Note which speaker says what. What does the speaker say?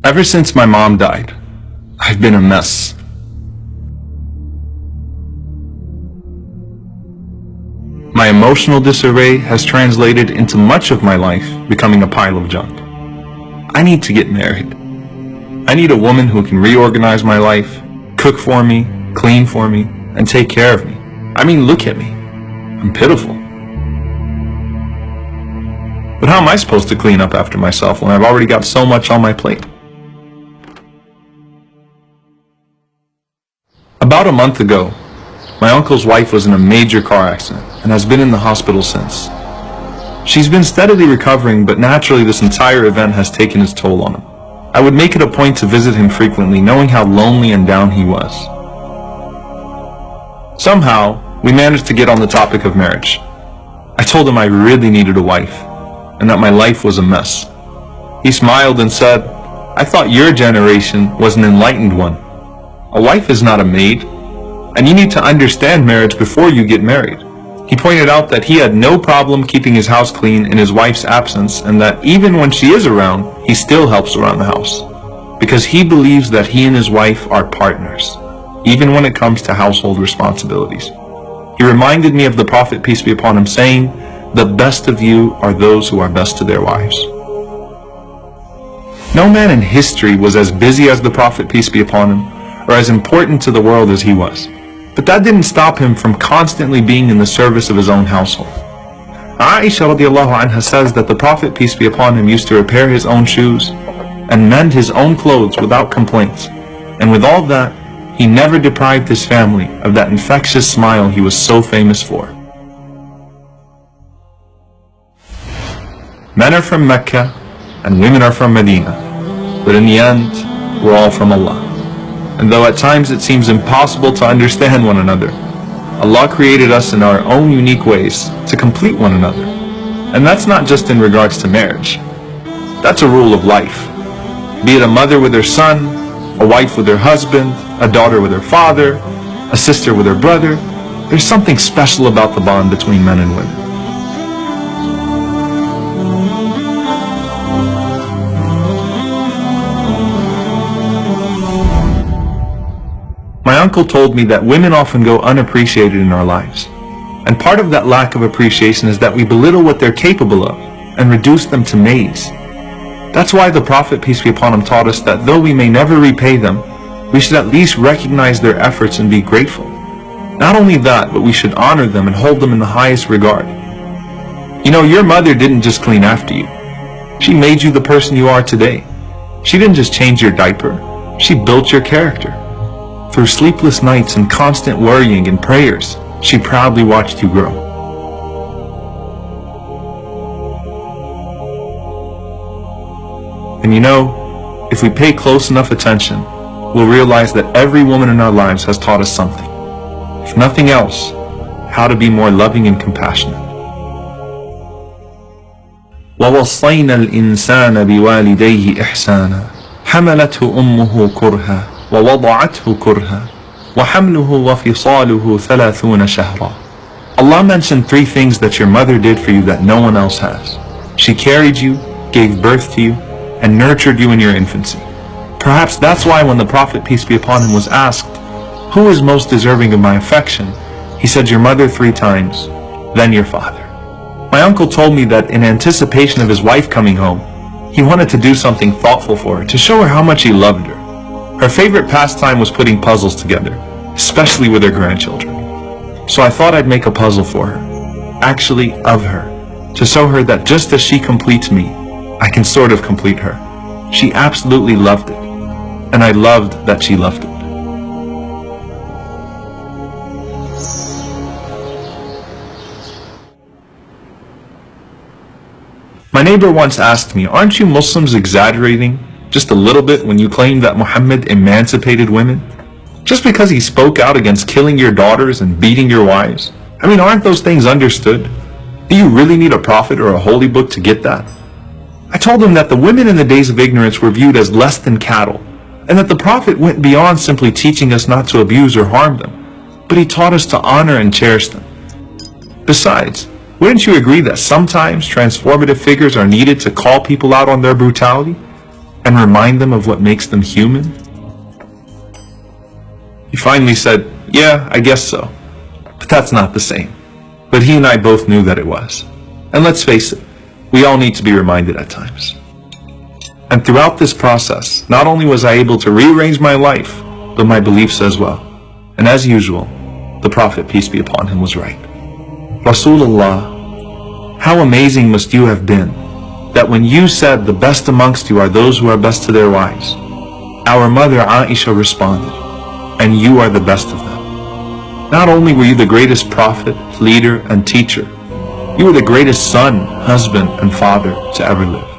Speaker 1: Ever since my mom died, I've been a mess. My emotional disarray has translated into much of my life becoming a pile of junk. I need to get married. I need a woman who can reorganize my life, cook for me, clean for me, and take care of me. I mean, look at me. I'm pitiful. But how am I supposed to clean up after myself when I've already got so much on my plate? About a month ago, my uncle's wife was in a major car accident and has been in the hospital since. She's been steadily recovering, but naturally this entire event has taken its toll on him. I would make it a point to visit him frequently, knowing how lonely and down he was. Somehow, we managed to get on the topic of marriage. I told him I really needed a wife, and that my life was a mess. He smiled and said, "I thought your generation was an enlightened one. A wife is not a maid, and you need to understand marriage before you get married." He pointed out that he had no problem keeping his house clean in his wife's absence, and that even when she is around, he still helps around the house, because he believes that he and his wife are partners, even when it comes to household responsibilities. He reminded me of the Prophet, peace be upon him, saying, "The best of you are those who are best to their wives." No man in history was as busy as the Prophet, peace be upon him, or as important to the world as he was. But that didn't stop him from constantly being in the service of his own household. Aisha radiallahu anha says that the Prophet, peace be upon him, used to repair his own shoes and mend his own clothes without complaints. And with all that, he never deprived his family of that infectious smile he was so famous for. Men are from Mecca and women are from Medina, but in the end, we're all from Allah. And though at times it seems impossible to understand one another, Allah created us in our own unique ways to complete one another. And that's not just in regards to marriage. That's a rule of life. Be it a mother with her son, a wife with her husband, a daughter with her father, a sister with her brother. There's something special about the bond between men and women. My uncle told me that women often go unappreciated in our lives. And part of that lack of appreciation is that we belittle what they're capable of and reduce them to maids. That's why the Prophet, peace be upon him, taught us that though we may never repay them, we should at least recognize their efforts and be grateful. Not only that, but we should honor them and hold them in the highest regard. You know, your mother didn't just clean after you. She made you the person you are today. She didn't just change your diaper. She built your character. Through sleepless nights and constant worrying and prayers, she proudly watched you grow. And you know, if we pay close enough attention, we'll realize that every woman in our lives has taught us something. If nothing else, how to be more loving and compassionate. وَوَصَّيْنَا الْإِنسَانَ بِوَالِدَيْهِ إِحْسَانًا حَمَلَتْهُ أُمُّهُ كُرْهًا وَوَضَعَتْهُ كُرْهًا وَحَمْلُهُ وَفِصَالُهُ 30 شهرا. Allah mentioned 3 things that your mother did for you that no one else has. She carried you, gave birth to you, and nurtured you in your infancy. Perhaps that's why when the Prophet, peace be upon him, was asked, "Who is most deserving of my affection?" he said, "Your mother 3 times, then your father." My uncle told me that in anticipation of his wife coming home, he wanted to do something thoughtful for her to show her how much he loved her. Her favorite pastime was putting puzzles together, especially with her grandchildren. So I thought I'd make a puzzle for her, actually of her, to show her that just as she completes me, I can sort of complete her. She absolutely loved it, and I loved that she loved it. My neighbor once asked me, "Aren't you Muslims exaggerating just a little bit when you claim that Muhammad emancipated women? Just because he spoke out against killing your daughters and beating your wives? I mean, aren't those things understood? Do you really need a prophet or a holy book to get that?" I told him that the women in the days of ignorance were viewed as less than cattle, and that the Prophet went beyond simply teaching us not to abuse or harm them, but he taught us to honor and cherish them. Besides, wouldn't you agree that sometimes transformative figures are needed to call people out on their brutality? and remind them of what makes them human? He finally said, "Yeah, I guess so. But that's not the same." But he and I both knew that it was. And let's face it, we all need to be reminded at times. And throughout this process, not only was I able to rearrange my life, but my beliefs as well. And as usual, the Prophet, peace be upon him, was right. Rasulullah, how amazing must you have been that when you said the best amongst you are those who are best to their wives, our mother Aisha responded, and you are the best of them. Not only were you the greatest prophet, leader, and teacher, you were the greatest son, husband, and father to ever live.